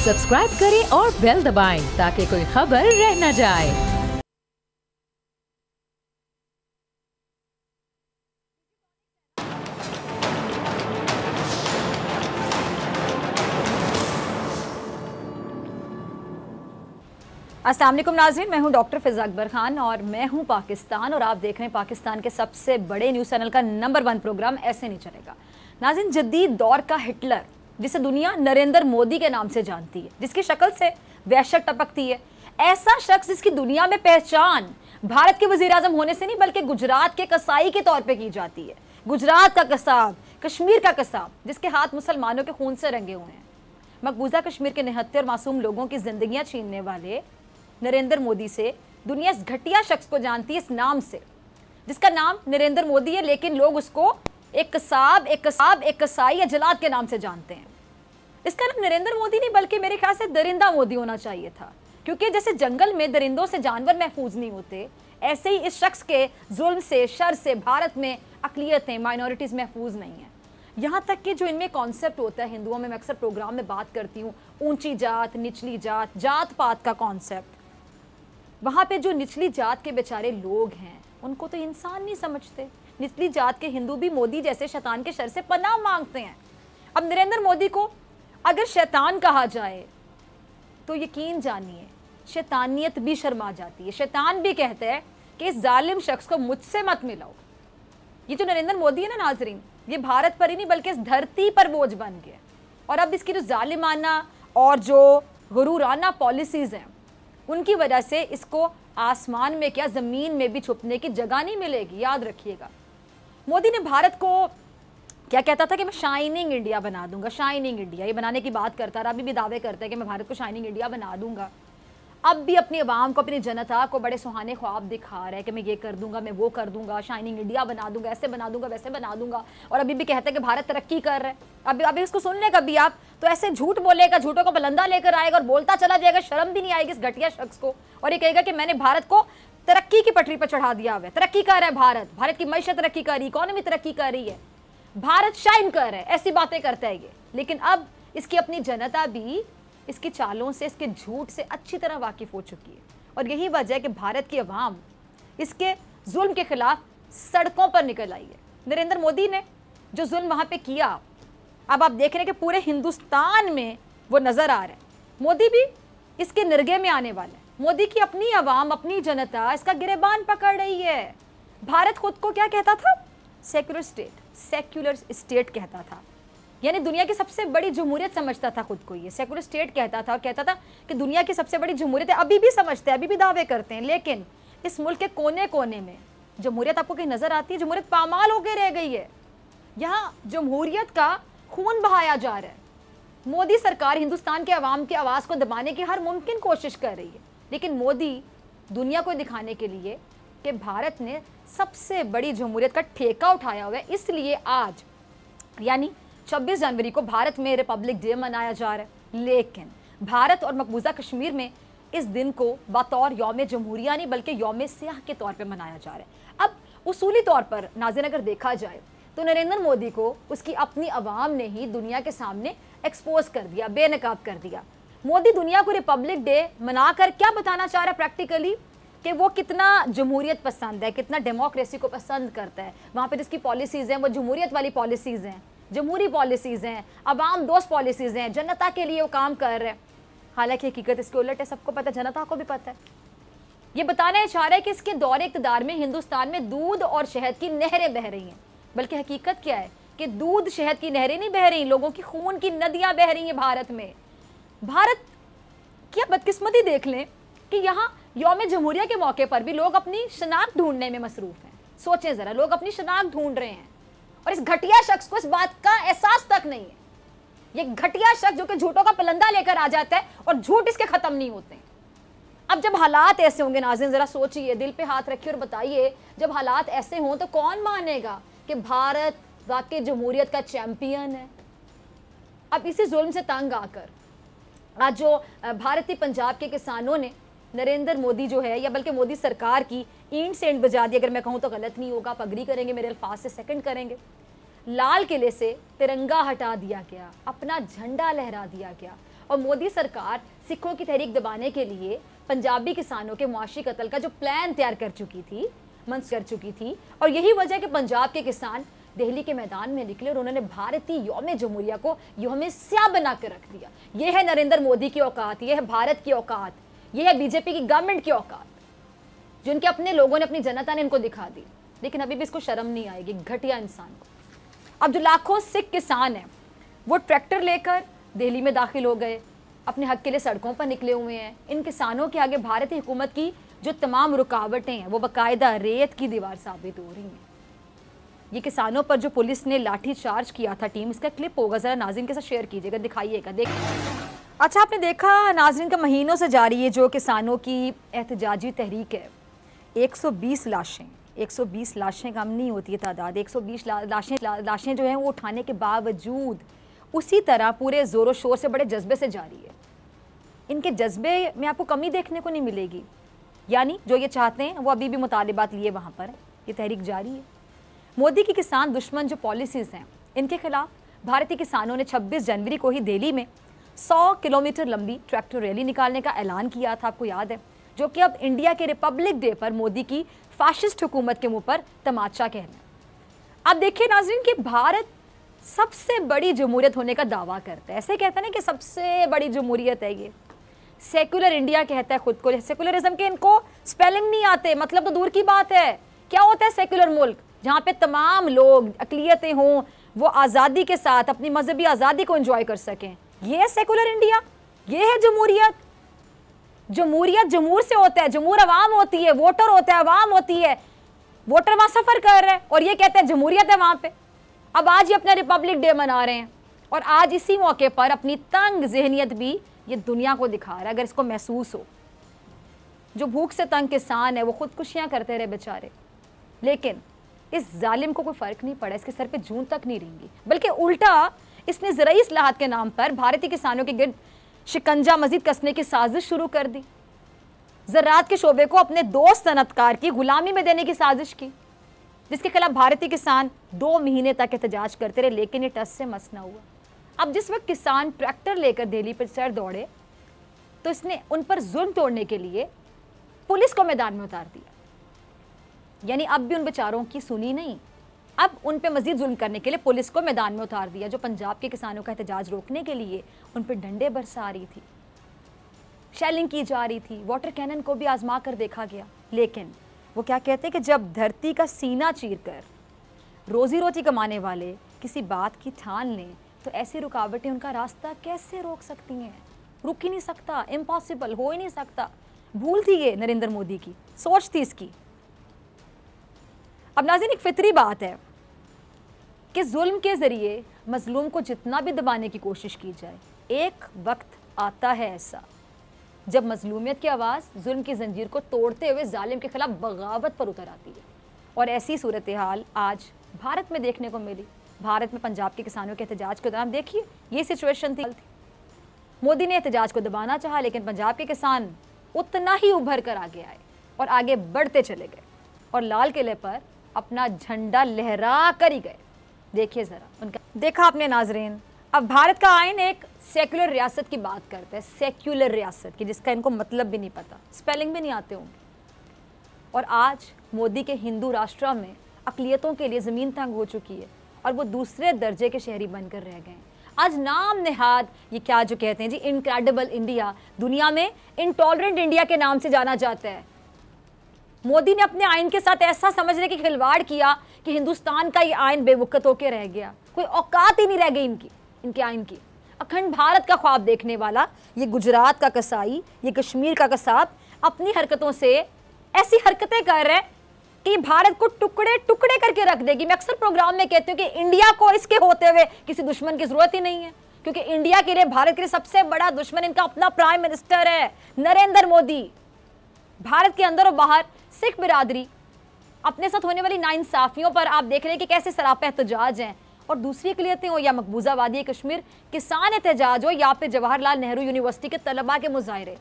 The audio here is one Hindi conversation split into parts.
सब्सक्राइब करें और बेल दबाएं ताकि कोई खबर रह न जाए। अस्सलाम वालेकुम नाज़रीन, मैं हूं डॉक्टर फिज़ा अकबर खान और मैं हूं पाकिस्तान और आप देख रहे हैं पाकिस्तान के सबसे बड़े न्यूज़ चैनल का नंबर 1 प्रोग्राम ऐसे नहीं चलेगा। नाज़रीन, जदीद दौर का हिटलर जिसे दुनिया नरेंद्र मोदी के नाम से जानती है, जिसकी शक्ल से वहशत टपकती है, ऐसा शख्स जिसकी दुनिया में पहचान भारत के वज़ीर आज़म होने से नहीं बल्कि गुजरात के कसाई के तौर पर की जाती है। गुजरात का कसाब, कश्मीर का कसाब, जिसके हाथ मुसलमानों के खून से रंगे हुए हैं। मकबूजा कश्मीर के 79 मासूम लोगों की जिंदगियां छीनने वाले नरेंद्र मोदी से दुनिया इस घटिया शख्स को जानती है, इस नाम से, जिसका नाम नरेंद्र मोदी है, लेकिन लोग उसको एक कसाई या जलाद के नाम से जानते हैं। इसका नाम नरेंद्र मोदी नहीं बल्कि मेरे ख्याल से दरिंदा मोदी होना चाहिए था, क्योंकि जैसे जंगल में दरिंदों से जानवर महफूज नहीं होते, ऐसे ही इस शख्स के जुल्म से, शर से भारत में अकलियतें, माइनॉरिटीज महफूज नहीं है। यहाँ तक कि जो इनमें कॉन्सेप्ट होता है हिंदुओं में, मैं अक्सर प्रोग्राम में बात करती हूँ, ऊंची जात, निचली जात, जात पात का कॉन्सेप्ट, वहाँ पे जो निचली जात के बेचारे लोग हैं उनको तो इंसान नहीं समझते। निचली जात के हिंदू भी मोदी जैसे शैतान के शर से पनाह मांगते हैं। अब नरेंद्र मोदी को अगर शैतान कहा जाए तो यकीन जानिए शैतानियत भी शर्मा जाती है। शैतान भी कहता है कि इस जालिम शख्स को मुझसे मत मिलाओ। ये जो नरेंद्र मोदी है ना नाजरीन, ये भारत पर ही नहीं बल्कि इस धरती पर बोझ बन गया। और अब इसकी जो जालिमाना और जो गुरूराना पॉलिसीज़ हैं उनकी वजह से इसको आसमान में क्या ज़मीन में भी छुपने की जगह नहीं मिलेगी, याद रखिएगा। मोदी ने भारत को क्या कहता था कि मैं शाइनिंग इंडिया बना दूंगा, शाइनिंग इंडिया, ये बनाने की बात करता रहा, अभी भी दावे करता है कि मैं भारत को शाइनिंग इंडिया बना दूंगा। अब भी अपनी आवाम को, अपनी जनता को बड़े सुहाने ख्वाब दिखा रहा है कि मैं ये कर दूंगा, मैं वो कर दूंगा, शाइनिंग इंडिया बना दूंगा, ऐसे बना दूंगा, वैसे बना दूंगा। और अभी भी कहता है कि भारत तरक्की कर रहा है। अभी इसको सुन ले कभी आप तो ऐसे झूठ बोलेगा, झूठों को बुलंदा लेकर आएगा और बोलता चला जाएगा, शर्म भी नहीं आएगी इस घटिया शख्स को। और ये कहेगा कि मैंने भारत को तरक्की की पटरी पर चढ़ा दिया हुआ है, तरक्की कर रहा है भारत की मईशत तरक्की कर रही है, इकॉनमी तरक्की कर रही है, भारत शाइन कर रहा है, ऐसी बातें करता है ये। लेकिन अब इसकी अपनी जनता भी इसकी चालों से, इसके झूठ से अच्छी तरह वाकिफ हो चुकी है। और यही वजह है कि भारत की आवाम इसके जुल्म के खिलाफ सड़कों पर निकल आई है। नरेंद्र मोदी ने जो जुल्म वहाँ पे किया, अब आप देख रहे हैं कि पूरे हिंदुस्तान में वो नज़र आ रहा है। मोदी भी इसके निर्गे में आने वाला है। मोदी की अपनी आवाम, अपनी जनता इसका गिरेबान पकड़ रही है। भारत खुद को क्या कहता था? सेक्युलर स्टेट कहता था, यानी दुनिया की सबसे बड़ी जमहूरियत समझता था खुद को। ये सेक्युलर स्टेट कहता था और कहता था कि दुनिया की सबसे बड़ी जमहूरियत है। अभी भी समझते हैं, अभी भी दावे करते हैं, लेकिन इस मुल्क के कोने कोने में जमहूरियत आपको कहीं नजर आती है? जमहूरियत पामाल होकर रह गई है। यहाँ जमहूरियत का खून बहाया जा रहा है। मोदी सरकार हिंदुस्तान के अवाम की आवाज़ को दबाने की हर मुमकिन कोशिश कर रही है, लेकिन मोदी दुनिया को दिखाने के लिए कि भारत ने सबसे बड़ी जमहूरियत का ठेका उठाया हुआ है, इसलिए आज यानी 26 जनवरी को भारत में रिपब्लिक डे मनाया जा रहा है। लेकिन भारत और मकबूजा कश्मीर में इस दिन को बतौर यौम जमहूरिया नहीं बल्कि यौम सियाह के तौर पे मनाया जा रहा है। अब उसूली तौर पर नाज़रीन अगर देखा जाए तो नरेंद्र मोदी को उसकी अपनी आवाम ने ही दुनिया के सामने एक्सपोज कर दिया, बेनकाब कर दिया। मोदी दुनिया को रिपब्लिक डे मनाकर क्या बताना चाह रहा है प्रैक्टिकली? कि वो कितना जमहूरियत पसंद है, कितना डेमोक्रेसी को पसंद करता है। वहाँ पर जिसकी पॉलिसीज़ हैं वो जमहूरियत वाली पॉलिसीज़ हैं, जमहूरी पॉलिसीज़ हैं, अवाम दोस्त पॉलिसीज़ हैं, जनता के लिए वो काम कर रहे हैं। हालांकि हकीकत इसके उलट है, सबको पता है, जनता को भी पता है। ये बताना चाह रहा है कि इसके दौरे इक़्तिदार में हिंदुस्तान में दूध और शहद की नहरें बह रही हैं, बल्कि हकीकत क्या है कि दूध शहद की नहरें नहीं बह रही, लोगों की खून की नदियाँ बह रही हैं भारत में। भारत की बदकिस्मती देख लें कि यहाँ यौम जमहूरिया के मौके पर भी लोग अपनी शनाख्त ढूंढने में मसरूफ़ हैं। सोचें ज़रा, लोग अपनी शनाख्त ढूंढ रहे हैं और इस घटिया शख्स को इस बात का एहसास तक नहीं है। ये घटिया शख्स जो कि झूठों का पलंदा लेकर आ जाता है और झूठ इसके ख़त्म नहीं होते। अब जब हालात ऐसे होंगे नाज़रीन, ज़रा सोचिए, दिल पे हाथ रखिए और बताइए, जब हालात ऐसे हों तो कौन मानेगा कि भारत वाकई जमहूरियत का चैम्पियन है? अब इसी जुल्म से तंग आकर आज जो भारतीय पंजाब के किसानों ने नरेंद्र मोदी जो है, या बल्कि मोदी सरकार की ईंट से ईंट बजा दी, अगर मैं कहूँ तो गलत नहीं होगा, पगड़ी करेंगे, मेरे अल्फाज से सेकंड करेंगे। लाल किले से तिरंगा हटा दिया गया, अपना झंडा लहरा दिया गया और मोदी सरकार सिखों की तहरीक दबाने के लिए पंजाबी किसानों के मुआशी कत्ल का जो प्लान तैयार कर चुकी थी और यही वजह है कि पंजाब के किसान दिल्ली के मैदान में निकले और उन्होंने भारतीय यौम जमहूरिया को यौम स्या बना कर रख दिया। यह है नरेंद्र मोदी की औकात, यह है भारत की औकात, यह है बीजेपी की गवर्नमेंट की औकात, जो इनके अपने लोगों ने, अपनी जनता ने इनको दिखा दी। लेकिन अभी भी इसको शर्म नहीं आएगी, घटिया इंसान को। अब जो लाखों सिख किसान हैं वो ट्रैक्टर लेकर दिल्ली में दाखिल हो गए, अपने हक के लिए सड़कों पर निकले हुए हैं। इन किसानों के आगे भारतीय हुकूमत की जो तमाम रुकावटें हैं वो बाकायदा रेत की दीवार साबित हो रही हैं। ये किसानों पर जो पुलिस ने लाठी चार्ज किया था टीम, इसका क्लिप होगा, ज़रा नाज़रीन के साथ शेयर कीजिएगा, दिखाइएगा। अच्छा, आपने देखा नाज़रीन का महीनों से जारी है जो किसानों की एहतजाजी तहरीक है। 120 लाशें कम नहीं होती है तादाद। 120 लाशें जो हैं वो उठाने के बावजूद उसी तरह पूरे ज़ोरों शोर से बड़े जज्बे से जारी है। इनके जज्बे में आपको कमी देखने को नहीं मिलेगी, यानी जो ये चाहते हैं वो अभी भी मुतालिबात लिए वहाँ पर ये तहरीक जारी है। मोदी की किसान दुश्मन जो पॉलिसीज़ हैं इनके खिलाफ भारतीय किसानों ने 26 जनवरी को ही दिल्ली में 100 किलोमीटर लंबी ट्रैक्टर रैली निकालने का ऐलान किया था, आपको याद है, जो कि अब इंडिया के रिपब्लिक डे पर मोदी की फाशिस्ट हुकूमत के मुंह पर तमाचा कहना। अब देखिए नाज़रीन कि भारत सबसे बड़ी जमहूरियत होने का दावा करता है। ऐसे कहता है ना कि सबसे बड़ी जमहूरियत है ये, सेक्युलर इंडिया कहता है खुद को। सेक्युलरिज्म के इनको स्पेलिंग नहीं आते, मतलब तो दूर की बात है। क्या होता है सेक्युलर मुल्क? जहाँ पे तमाम लोग, अकलियतें हों, वो आज़ादी के साथ अपनी मजहबी आज़ादी को एंजॉय कर सकें। ये है सेक्युलर इंडिया, ये है जमहूरियत। जमहूरियत जमहूर से होता है, जमहूर अवाम होती है, वोटर होता है, अवाम होती है, वोटर वहाँ सफ़र कर रहे हैं और ये कहते हैं जमहूरियत है वहाँ पे। अब आज ये अपना रिपब्लिक डे मना रहे हैं और आज इसी मौके पर अपनी तंग जहनियत भी ये दुनिया को दिखा रहा है। अगर इसको महसूस हो, जो भूख से तंग किसान है वो खुदकुशियाँ करते रहे बेचारे, लेकिन इस जालिम को कोई फ़र्क नहीं पड़ा, इसके सर पे जून तक नहीं रेंगी, बल्कि उल्टा इसने ज़राई इस्लाहात के नाम पर भारतीय किसानों के गिर्द शिकंजा मजीद कसने की साजिश शुरू कर दी। ज़राअत के शोबे को अपने दोस्त सनतकार की गुलामी में देने की साजिश की, जिसके खिलाफ भारतीय किसान 2 महीने तक एहतजाज करते रहे, लेकिन ये टस से मस ना हुआ। अब जिस वक्त किसान ट्रैक्टर लेकर दिल्ली पर चढ़ दौड़े तो इसने उन पर जुल्म तोड़ने के लिए पुलिस को मैदान में उतार दिया। यानी अब भी उन बेचारों की सुनी नहीं, अब उन पे मजीद जुल्म करने के लिए पुलिस को मैदान में उतार दिया, जो पंजाब के किसानों का एहतजाज रोकने के लिए उन पर डंडे बरसा रही थी, शेलिंग की जा रही थी, वाटर कैनन को भी आजमा कर देखा गया। लेकिन वो क्या कहते हैं कि जब धरती का सीना चीर कर रोजी रोटी कमाने वाले किसी बात की ठान लें तो ऐसी रुकावटें उनका रास्ता कैसे रोक सकती हैं? रुक ही नहीं सकता, इम्पॉसिबल, हो ही नहीं सकता। भूल थी ये नरेंद्र मोदी की, सोच थी इसकी। अब नाज़रीन, एक फितरी बात है कि जुल्म के ज़रिए मजलूम को जितना भी दबाने की कोशिश की जाए, एक वक्त आता है ऐसा जब मजलूमियत की आवाज़ जुल्म की जंजीर को तोड़ते हुए जालिम के खिलाफ बगावत पर उतर आती है। और ऐसी सूरत हाल आज भारत में देखने को मिली। भारत में पंजाब के किसानों के एहतजाज के दौरान देखिए ये सिचुएशन थी। मोदी ने एहतजाज को दबाना चाहा, लेकिन पंजाब के किसान उतना ही उभर कर आगे आए और आगे बढ़ते चले गए और लाल किले पर अपना झंडा लहरा कर ही गए। देखिए ज़रा उनका, देखा आपने नाजरीन। अब भारत का आइन एक सेक्युलर रियासत की बात करता है, सेक्युलर रियासत की, जिसका इनको मतलब भी नहीं पता, स्पेलिंग भी नहीं आते होंगे। और आज मोदी के हिंदू राष्ट्र में अकलियतों के लिए ज़मीन तंग हो चुकी है और वो दूसरे दर्जे के शहरी बनकर रह गए। आज नाम नेहाद ये क्या जो कहते हैं जी इनक्रेडिबल इंडिया, दुनिया में इंटॉलरेंट इंडिया के नाम से जाना जाता है। मोदी ने अपने आइन के साथ ऐसा समझने की खिलवाड़ किया कि हिंदुस्तान का ये आइन बेवकूफ़ होकर रह गया, कोई औकात ही नहीं रह गई इनके आइन की। अखंड भारत का ख्वाब देखने वाला ये गुजरात का कसाई, ये कश्मीर का कसाब अपनी हरकतों से ऐसी हरकतें कर रहे हैं कि भारत को टुकड़े टुकड़े करके रख देगी। मैं अक्सर प्रोग्राम में कहती हूँ कि इंडिया को इसके होते हुए किसी दुश्मन की जरूरत ही नहीं है, क्योंकि इंडिया के लिए, भारत के लिए सबसे बड़ा दुश्मन इनका अपना प्राइम मिनिस्टर है नरेंद्र मोदी। भारत के अंदर और बाहर सिख बिरादरी अपने साथ होने वाली नाइंसाफियों पर आप देख रहे हैं कि कैसे सरापा एहतजाज हैं। और दूसरी अक़लियतें हो या मकबूजा वादी कश्मीर किसान एहतजाज हो या फिर जवाहरलाल नेहरू यूनिवर्सिटी के तलबा के मुजाहरे,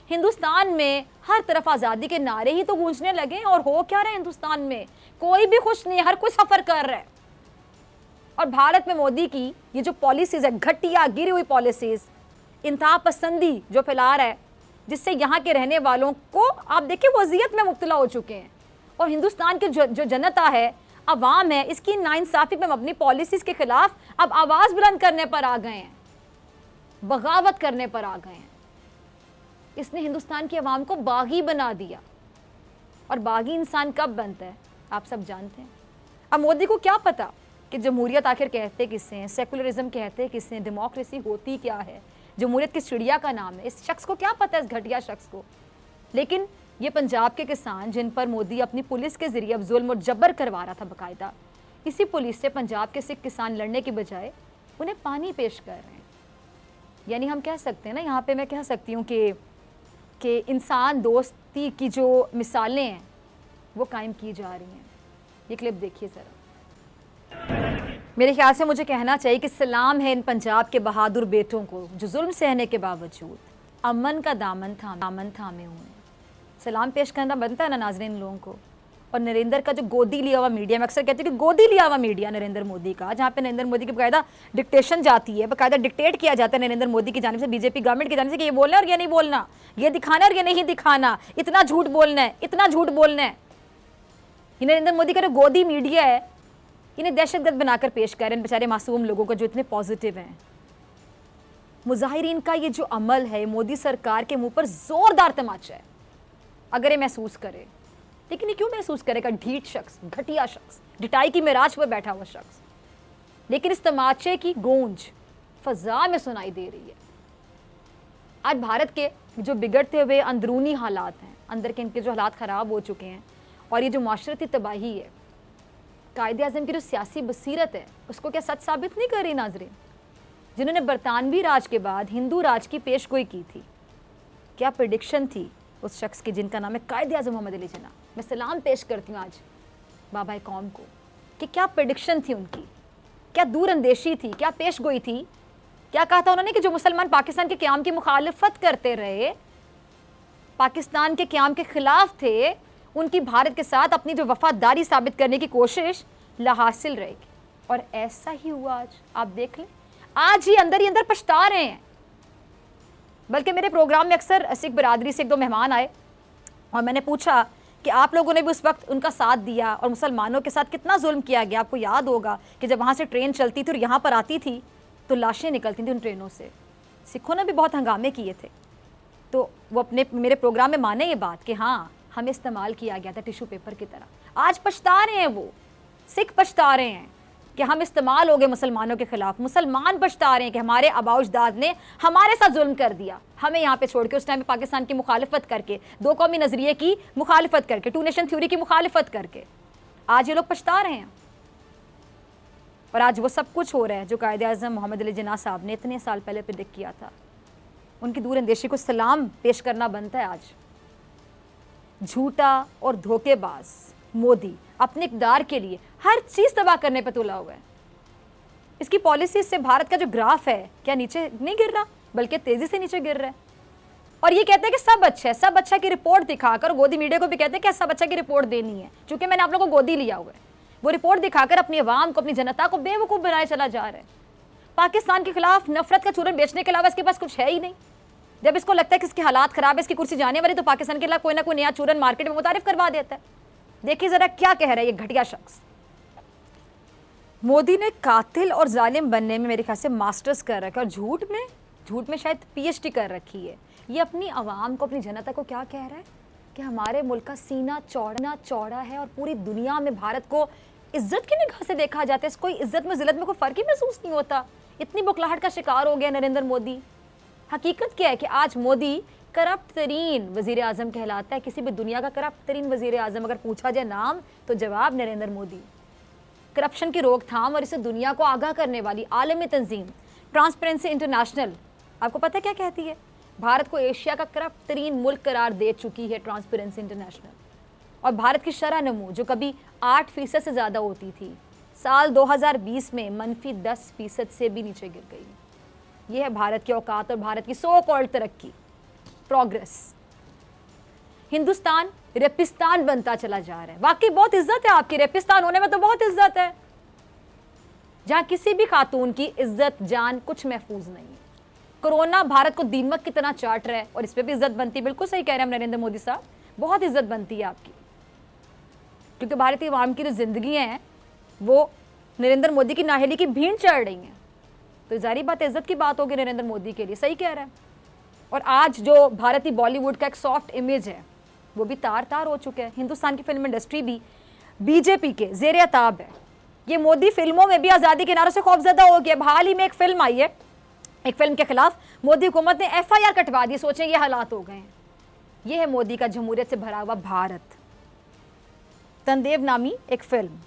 हिंदुस्तान में हर तरफ आज़ादी के नारे ही तो गूंजने लगे। और हो क्या रहा है हिंदुस्तान में? कोई भी खुश नहीं, हर कोई सफ़र कर रहा है। और भारत में मोदी की ये जो पॉलिसीज़ है, घटिया गिरी हुई पॉलिसीज़, इंतहा पसंदी जो फैला रहा है, जिससे यहाँ के रहने वालों को आप देखिए वो अजियत में मुब्तला हो चुके हैं। और हिंदुस्तान की जो जनता है, अवाम है, इसकी नाइंसाफ़ी पे अपनी पॉलिसीज़ के खिलाफ अब आवाज़ बुलंद करने पर आ गए हैं, बगावत करने पर आ गए हैं। इसने हिंदुस्तान की आवाम को बागी बना दिया। और बागी इंसान कब बनता है आप सब जानते हैं। अब मोदी को क्या पता कि जमहूरियत आखिर कहते किससे हैं, सेकुलरिज्म कहते किससे हैं, डेमोक्रेसी होती क्या है, जमहूरियत किस चिड़िया का नाम है। इस शख्स को क्या पता है, इस घटिया शख्स को। लेकिन ये पंजाब के किसान जिन पर मोदी अपनी पुलिस के जरिए अब जुल्म और जबर करवा रहा था बाकायदा, इसी पुलिस से पंजाब के सिख किसान लड़ने की बजाय उन्हें पानी पेश कर रहे हैं। यानी हम कह सकते हैं ना, यहाँ पे मैं कह सकती हूँ कि इंसान दोस्ती की जो मिसालें हैं वो कायम की जा रही हैं। ये क्लिप देखिए ज़रा। मेरे ख्याल से मुझे कहना चाहिए कि सलाम है इन पंजाब के बहादुर बेटों को जो जुल्म सहने के बावजूद अमन का दामन थामे हुए हैं। सलाम पेश करना बनता है ना नाज़रीन इन लोगों को। और नरेंद्र का जो गोदी लिया हुआ मीडिया, मैं अक्सर कहती हूँ कि गोदी लिया हुआ मीडिया नरेंद्र मोदी का, जहाँ पे नरेंद्र मोदी की बाकायदा डिक्टेशन जाती है, बाकायदा डिक्टेट किया जाता है नरेंद्र मोदी की जानिब से, बीजेपी गवर्नमेंट की जानिब से कि ये बोलना है और ये नहीं बोलना, ये दिखाना और ये नहीं दिखाना, इतना झूठ बोलना है, इतना झूठ बोलना है। ये नरेंद्र मोदी का जो गोदी मीडिया है, इन्हें दहशतगर्द बनाकर पेश कर रहे हैं बेचारे मासूम लोगों को जो इतने पॉजिटिव हैं। मुजाहिरीन का ये जो अमल है, मोदी सरकार के मुंह पर जोरदार तमाचा है अगर ये महसूस करे। लेकिन ये क्यों महसूस करेगा, ढीठ शख्स, घटिया शख्स, ढिटाई की मिराज पर बैठा हुआ शख्स। लेकिन इस तमाचे की गूंज फजा में सुनाई दे रही है। आज भारत के जो बिगड़ते हुए अंदरूनी हालात हैं, अंदर के इनके जो हालात ख़राब हो चुके हैं, और ये जो माशरती तबाही है, कायदे आज़म की जो सियासी बसीरत है उसको क्या सच साबित नहीं कर रही नाज़रीन। जिन्होंने बरतानवी राज के बाद हिंदू राज की पेशगोई की थी, क्या प्रेडिक्शन थी उस शख्स की जिनका नाम है कायदे आज़म मोहम्मद अली जिन्ना। मैं सलाम पेश करती हूँ आज बाबा कौम को कि क्या प्रेडिक्शन थी उनकी, क्या दूर अंदेशी थी, क्या पेशगोई थी। क्या कहा था उन्होंने कि जो मुसलमान पाकिस्तान के क़याम की मुखालफत करते रहे, पाकिस्तान के क़याम के ख़िलाफ़ थे, उनकी भारत के साथ अपनी जो वफादारी साबित करने की कोशिश लाहासिल रहेगी। और ऐसा ही हुआ आज। आप देख लें, आज ही अंदर पछता रहे हैं। बल्कि मेरे प्रोग्राम में अक्सर सिख बरादरी से एक दो मेहमान आए और मैंने पूछा कि आप लोगों ने भी उस वक्त उनका साथ दिया और मुसलमानों के साथ कितना जुल्म किया गया। आपको याद होगा कि जब वहाँ से ट्रेन चलती थी और यहाँ पर आती थी तो लाशें निकलती थी उन ट्रेनों से। सिखों ने भी बहुत हंगामे किए थे। तो वो अपने मेरे प्रोग्राम में माने ये बात कि हाँ, हमें इस्तेमाल किया गया था टिश्यू पेपर की तरह। आज पछता रहे हैं, वो सिख पछता रहे हैं कि हम इस्तेमाल हो गए मुसलमानों के खिलाफ। मुसलमान पछता रहे हैं कि हमारे आबाउजदाद ने हमारे साथ जुल्म कर दिया, हमें यहाँ पे छोड़ के, उस टाइम में पाकिस्तान की मुखालिफत करके, दो कौमी नजरिए की मुखालिफत करके, टू नेशन थ्योरी की मुखालिफत करके। आज ये लोग पछता रहे हैं। और आज वो सब कुछ हो रहा है जो कायदे आज़म मोहम्मद अली जिन्ना साहब ने इतने साल पहले प्रेडिक्ट किया था। उनकी दूर अंदेशी को सलाम पेश करना बनता है आज। झूठा और धोखेबाज मोदी अपने इक़्तिदार के लिए हर चीज़ तबाह करने पर तुला हुआ है। इसकी पॉलिसी से भारत का जो ग्राफ है क्या नीचे नहीं गिर रहा, बल्कि तेज़ी से नीचे गिर रहा है। और ये कहते हैं कि सब अच्छा है, सब अच्छा की रिपोर्ट दिखाकर, गोदी मीडिया को भी कहते हैं कि सब अच्छा की रिपोर्ट देनी है। चूँकि मैंने आप लोगों को गोदी लिया हुआ है, वो रिपोर्ट दिखाकर अपनी आवाम को, अपनी जनता को बेवकूफ़ बनाए चला जा रहा है। पाकिस्तान के खिलाफ नफरत का चूरन बेचने के अलावा इसके पास कुछ है ही नहीं। जब इसको लगता है कि इसके हालात ख़राब है, इसकी कुर्सी जाने वाली, तो पाकिस्तान के खिलाफ कोई ना कोई नया चूरन मार्केट में मुतारिफ करवा देता है। देखिए ज़रा क्या कह रहा है ये घटिया शख्स। मोदी ने कातिल और जालिम बनने में मेरे ख्याल से मास्टर्स कर रखा है और झूठ में शायद PhD कर रखी है। ये अपनी आवाम को, अपनी जनता को क्या कह रहा है कि हमारे मुल्क का सीना चौड़ा है और पूरी दुनिया में भारत को इज्जत की निगाह से देखा जाता है। कोई इज्जत में जिल्लत में कोई फ़र्क ही महसूस नहीं होता। इतनी बुखलाहट का शिकार हो गया नरेंद्र मोदी। हकीकत क्या है कि आज मोदी करप्ट तरीन वज़ीर आज़म कहलाता है। किसी भी दुनिया का करप्ट तरीन वज़ीर आज़म अगर पूछा जाए नाम, तो जवाब नरेंद्र मोदी। करप्शन की रोकथाम और इसे दुनिया को आगाह करने वाली आलमी तंजीम ट्रांसपेरेंसी इंटरनेशनल, आपको पता है क्या कहती है? भारत को एशिया का करप्ट तरीन मुल्क करार दे चुकी है ट्रांसपेरेंसी इंटरनेशनल। और भारत की शरह नमू जो कभी 8% से ज़्यादा होती थी, साल 2020 में -10% से भी नीचे गिर गई। यह है भारत की औकात और भारत की सो कॉल्ड तरक्की, प्रोग्रेस। हिंदुस्तान रेपिस्तान बनता चला जा रहा है। वाकई बहुत इज्जत है आपकी, रेपिस्तान होने में तो बहुत इज्जत है, जहां किसी भी खातून की इज्जत जान कुछ महफूज नहीं है। कोरोना भारत को दीमक की तरह चाट रहा है और इस पर भी इज्जत बनती है। बिल्कुल सही कह रहे हैं हम नरेंद्र मोदी साहब, बहुत इज्जत बनती है आपकी, क्योंकि भारतीय अवाम की जो जिंदगी हैं वो नरेंद्र मोदी की नाहेली की भीड़ चढ़ रही हैं। तो जारी बात इज्जत की बात होगी नरेंद्र मोदी के लिए, सही कह रहा है। और आज जो भारतीय बॉलीवुड का एक सॉफ्ट इमेज है वो भी तार तार हो चुका है। हिंदुस्तान की फिल्म इंडस्ट्री भी बीजेपी के ज़ेरे ताब है। ये मोदी फिल्मों में भी आज़ादी के नारों से खौफजदा हो गया। हाल ही में एक फिल्म आई है, एक फिल्म के खिलाफ मोदी हुकूमत ने FIR कटवा दी। सोचें ये हालात हो गए हैं। ये है मोदी का जमहूरियत से भरा हुआ भारत। तनदेव नामी एक फिल्म।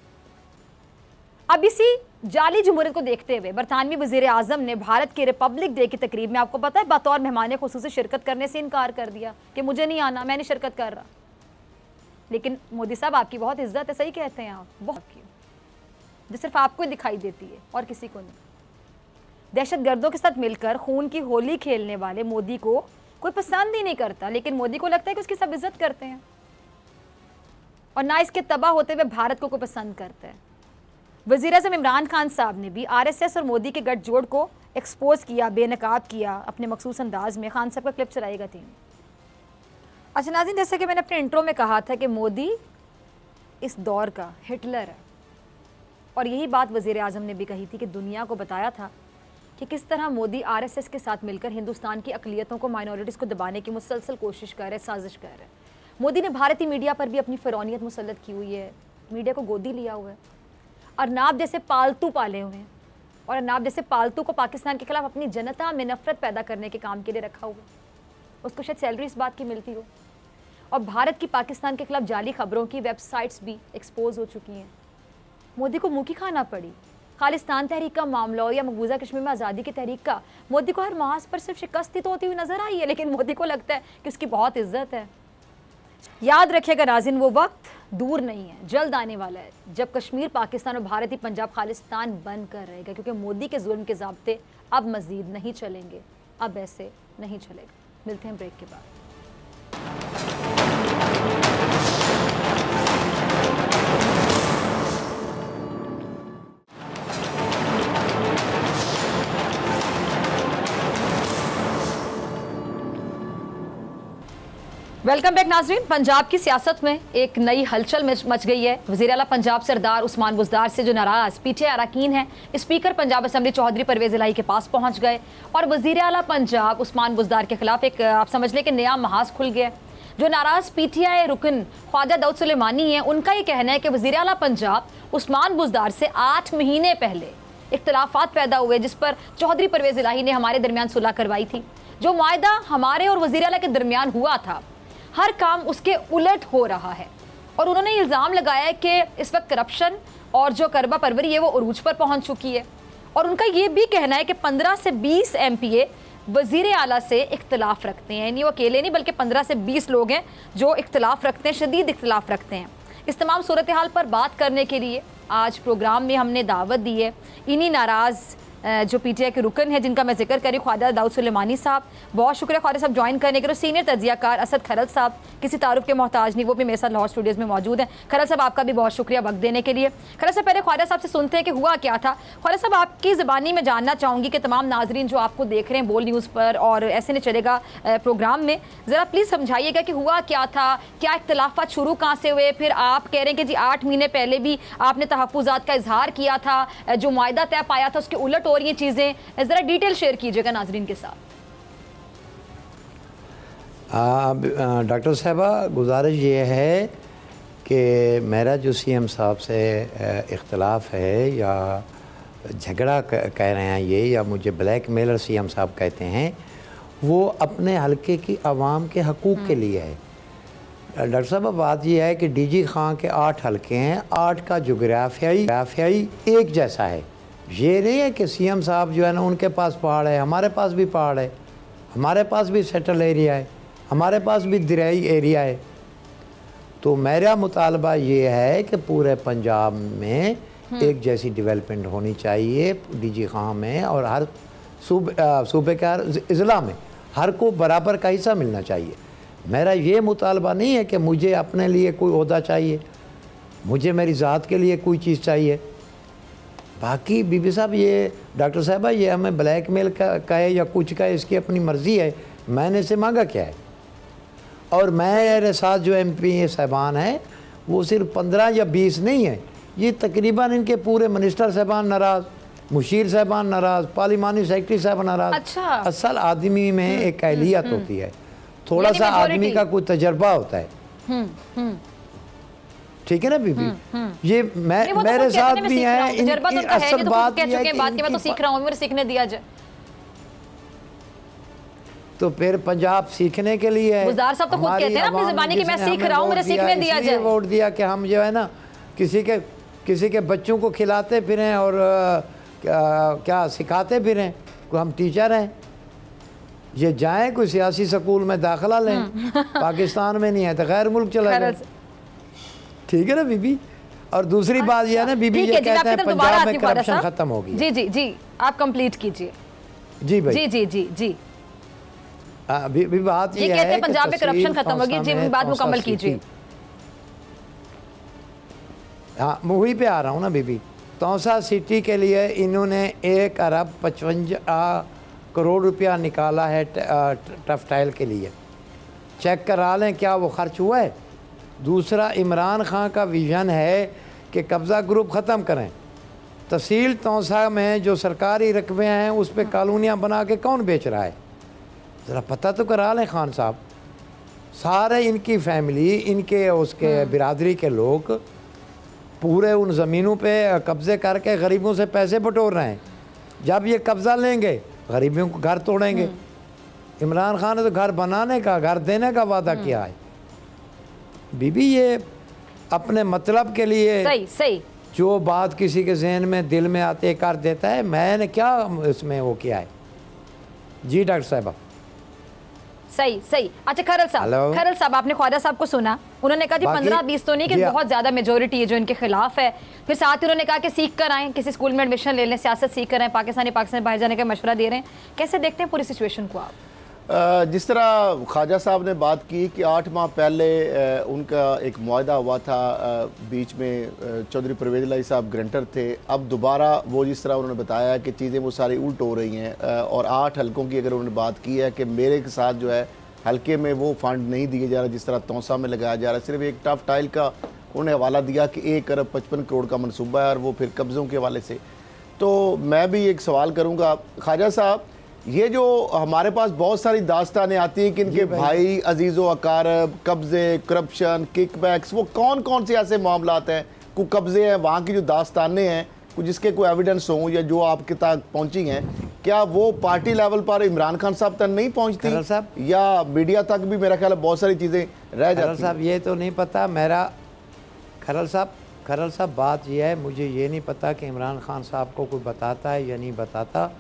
अब इसी जाली जमहूरियत को देखते हुए बरतानवी वजीर आजम ने भारत के रिपब्लिक डे की तकरीब में, आपको पता है, बतौर मेहमान खुसूसी शिरकत करने से इनकार कर दिया कि मुझे नहीं आना, मैं नहीं शिरकत कर रहा। लेकिन मोदी साहब आपकी बहुत इज्जत है, सही कहते हैं आप, बहुत की, जो सिर्फ आपको ही दिखाई देती है और किसी को नहीं। दहशतगर्दों के साथ मिलकर खून की होली खेलने वाले मोदी को कोई पसंद ही नहीं करता, लेकिन मोदी को लगता है कि उसकी सब इज्जत करते हैं और ना इसके तबाह होते हुए भारत को कोई पसंद करता है। वज़ीर-ए-आज़म इमरान खान साहब ने भी RSS और मोदी के गठजोड़ को एक्सपोज किया, बेनकाब किया अपने मखसूस अंदाज में। खान साहब का क्लिप चलाएगा थी। अच्छा नाज़रीन, जैसे कि मैंने अपने इंट्रो में कहा था कि मोदी इस दौर का हिटलर है और यही बात वज़ीर-ए-आज़म ने भी कही थी कि दुनिया को बताया था कि किस तरह मोदी RSS के साथ मिलकर हिंदुस्तान की अक़लियतों को, माइनॉरिटीज़ को दबाने की मुसलसल कोशिश कर रहे, साजिश कर रहे। मोदी ने भारतीय मीडिया पर भी अपनी फ़िरौनियत मुसल्लत की हुई है, मीडिया को गोदी लिया हुआ है, अरनाब जैसे पालतू पाले हुए हैं और अरनाब जैसे पालतू को पाकिस्तान के खिलाफ अपनी जनता में नफरत पैदा करने के काम के लिए रखा हुआ। उसको शायद सैलरी इस बात की मिलती हो। और भारत की पाकिस्तान के खिलाफ जाली खबरों की वेबसाइट्स भी एक्सपोज हो चुकी हैं। मोदी को मुँह की खाना पड़ी। खालिस्तान तहरीक का मामला हो या मकबूजा कश्मीर में आज़ादी की तहरीक का, मोदी को हर मास पर सिर्फ शिकस्त ही तो होती हुई नजर आई है, लेकिन मोदी को लगता है कि उसकी बहुत इज्जत है। याद रखिएगा नाज़रीन, वो वक्त दूर नहीं है, जल्द आने वाला है जब कश्मीर पाकिस्तान और भारतीय पंजाब खालिस्तान बनकर रहेगा, क्योंकि मोदी के जुल्म के ज़ाब्ते अब मज़ीद नहीं चलेंगे, अब ऐसे नहीं चलेगा। मिलते हैं ब्रेक के बाद। वेलकम बैक नाजरीन। पंजाब की सियासत में एक नई हलचल मच गई है। वज़ीर आला पंजाब सरदार उस्मान बुज़दार से जो नाराज़ PTI अरकान हैं, स्पीकर पंजाब असम्बली चौधरी परवेज़ इलाही के पास पहुंच गए और वज़ीर आला पंजाब उस्मान बुज़दार के खिलाफ एक, आप समझ लें कि नया महाज खुल गया। जो नाराज़ PTI रुकन ख्वाजा दाऊद सुलेमानी हैं, उनका ये कहना है कि वज़ीर आला पंजाब उस्मान बुज़दार से 8 महीने पहले इख्तलाफात पैदा हुए, जिस पर चौधरी परवेज़ इलाही ने हमारे दरमियान सुलह करवाई थी। जो मुआहदा हमारे और वज़ीर आला के दरमियान हुआ था, हर काम उसके उलट हो रहा है। और उन्होंने इल्ज़ाम लगाया है कि इस वक्त करप्शन और जो करबा परवरी है वो उरूज पर पहुंच चुकी है। और उनका ये भी कहना है कि 15 से 20 MPA वज़ीर आला से इख्तलाफ रखते हैं। नहीं, वो अकेले नहीं, बल्कि 15 से 20 लोग हैं जो इख्तलाफ रखते हैं, शदीद इख्तलाफ रखते हैं। इस तमाम सूरत हाल पर बात करने के लिए आज प्रोग्राम में हमने दावत दी है इन्हीं नाराज़ जो PTI के रुकन है, जिनका मैं जिक्र करी, ख्वाजा दाऊद सुलेमानी साहब। बहुत शुक्रिया ख्वाजा साहब ज्वाइन करने के लिए। सीनियर तजियाकार असद खरल साहब, किसी तारुफ के मोहताज नहीं, वो भी मेरे साथ लाहौर स्टूडियोज़ में मौजूद हैं। खरल साहब, आपका भी बहुत शुक्रिया वक्त देने के लिए। खरल साहब, पहले ख्वाजा साहब से सुनते हैं कि हुआ क्या था। ख्वाजा साहब, आपकी ज़बानी में जानना चाहूँगी कि तमाम नाजरीन जो आपको देख रहे हैं बोल न्यूज़ पर और ऐसे नहीं चलेगा प्रोग्राम में, ज़रा प्लीज़ समझाइएगा कि हुआ क्या था, क्या इख्तलाफात शुरू कहाँ से हुए। फिर आप कह रहे हैं कि जी 8 महीने पहले भी आपने तहफ़्फ़ुज़ात का इजहार किया था, जो मुआहदा तय पाया था उसके उलट हो रही हैं चीज़ें, ज़रा डिटेल शेयर कीजिएगा नाजरीन के साथ। डॉक्टर साहबा, गुजारिश ये है कि मेरा जो CM साहब से इख्तलाफ है या झगड़ा कह रहे हैं ये, या मुझे ब्लैक मेलर CM साहब कहते हैं, वो अपने हलके की आवाम के हकूक़ के लिए है। डॉक्टर साहब, बात यह है कि DG खां के 8 हलके हैं, 8 का जोग्राफियाई एक जैसा है। ये नहीं है कि CM साहब जो है ना उनके पास पहाड़ है, हमारे पास भी पहाड़ है, हमारे पास भी सेटल एरिया है, हमारे पास भी दरियाई एरिया है। तो मेरा मुतालबा ये है कि पूरे पंजाब में एक जैसी डेवलपमेंट होनी चाहिए DG खां में, और हर सूबे के हर ज़िला में हर को बराबर का हिस्सा मिलना चाहिए। मेरा ये मुतालबा नहीं है कि मुझे अपने लिए कोई ओहदा चाहिए, मुझे मेरी ज़ात के लिए कोई चीज़ चाहिए। बाकी बीबी साहब ये डॉक्टर साहबा ये हमें ब्लैकमेल का है या कुछ का है, इसकी अपनी मर्ज़ी है। मैंने से मांगा क्या है? और मेरे साथ जो MP साहबान हैं वो सिर्फ 15 या 20 नहीं है, ये तकरीबन इनके पूरे मिनिस्टर साहबान नाराज़, मुशीर साहबान नाराज़, पार्लिमानी सेक्रेटरी साहब नाराज़। अच्छा। असल आदमी में एक अहलियत होती है, थोड़ा सा आदमी का कोई तजर्बा होता है। ठीक है ना बीबी? ये मैं मेरे साथ भी है। असल बात ये है कि मैं तो सीख रहा हूँ, मेरे सीखने दिया जाए। तो फिर पंजाब सीखने के लिए है। गुलजार साहब तो खुद कहते हैं ना अपनी ज़बानी कि मैं सीख रहा हूँ, मेरे सीखने दिया जाए। वोट दिया कि हम जो है ना किसी के बच्चों को खिलाते फिरें और क्या सिखाते फिरें, कोई हम टीचर हैं। ये जाएं कोई सियासी स्कूल में दाखिला लें, पाकिस्तान में नहीं है तो गैर मुल्क चला जाए। ठीक है ना बीबी? और दूसरी बात यह है ना बीबी, ये कहते हैं पंजाब में करप्शन खत्म हो गई। जी जी जी, आप कंप्लीट कीजिए। जी भाई, जी जी जी जी, बीबी बात ये कहते है हैं पंजाब में करप्शन खत्म हो गई। जी, बात मुकम्मल कीजिए। हाँ, वही पे आ रहा हूँ ना बीबी। तौसा सिटी के लिए इन्होंने 1 अरब 55 करोड़ रुपया निकाला है टफ टाइल के लिए। चेक करा लें क्या वो खर्च हुआ है। दूसरा, इमरान खान का विज़न है कि कब्ज़ा ग्रुप ख़त्म करें। तहसील तौसा में जो सरकारी रकबे हैं उस पर कॉलोनियाँ बना के कौन बेच रहा है, ज़रा पता तो करा लें खान साहब। सारे इनकी फैमिली, इनके उसके बिरादरी के लोग पूरे उन ज़मीनों पे कब्ज़े करके गरीबों से पैसे बटोर रहे हैं। जब ये कब्ज़ा लेंगे गरीबों को घर तोड़ेंगे। इमरान खान ने तो घर बनाने का, घर देने का वादा किया है। बीबी ये अपने मतलब के लिए सही जो बात किसी के जहन में दिल में आते कर देता है। मैंने क्या इसमें वो किया है? जी डॉक्टर साहब। सही। अच्छा खरल साहब, आपने ख्वाजा साहब को सुना, उन्होंने कहा जी 15-20 तो नहीं कि बहुत ज्यादा मेजोरिटी है जो इनके खिलाफ है। फिर साथ ही उन्होंने कहा कि सीख कर आए, किसी स्कूल में एडमिशन ले लें, सियासत सीख कर आए, पाकिस्तान बाहर जाने का मशवरा दे रहे हैं। कैसे देखते हैं पूरी सिचुएशन को आप? जिस तरह ख्वाजा साहब ने बात की कि 8 माह पहले उनका एक मुआहदा हुआ था, बीच में चौधरी परवेज़ इलाही साहब ग्रंटर थे। अब दोबारा वो जिस तरह उन्होंने बताया कि चीज़ें वो सारी उल्ट हो रही हैं, और 8 हलकों की अगर उन्होंने बात की है कि मेरे के साथ जो है हलके में वो फंड नहीं दिए जा रहा जिस तरह तौसा में लगाया जा रहा है। सिर्फ एक टफ टाइल का उन्होंने हवाला दिया कि 1 अरब 55 करोड़ का मनसूबा है, और वो फिर कब्ज़ों के हवाले से। तो मैं भी एक सवाल करूँगा ख्वाजा साहब, ये जो हमारे पास बहुत सारी दास्तानें आती हैं कि इनके भाई अजीज़ो अकारब, कब्ज़े, करप्शन, किकबैक्स, वो कौन कौन से ऐसे मामलात हैं, कोई कब्ज़े हैं, वहाँ की जो दास्तानें हैं, कुछ जिसके कोई एविडेंस हो या जो आपके तक पहुँची हैं, क्या वो पार्टी लेवल पर इमरान खान साहब तक नहीं पहुँचती या मीडिया तक भी? मेरा ख्याल है बहुत सारी चीज़ें रह जाती हैं। साहब ये तो नहीं पता मेरा। खरल साहब बात यह है, मुझे ये नहीं पता कि इमरान खान साहब को कोई बताता है या नहीं बताता।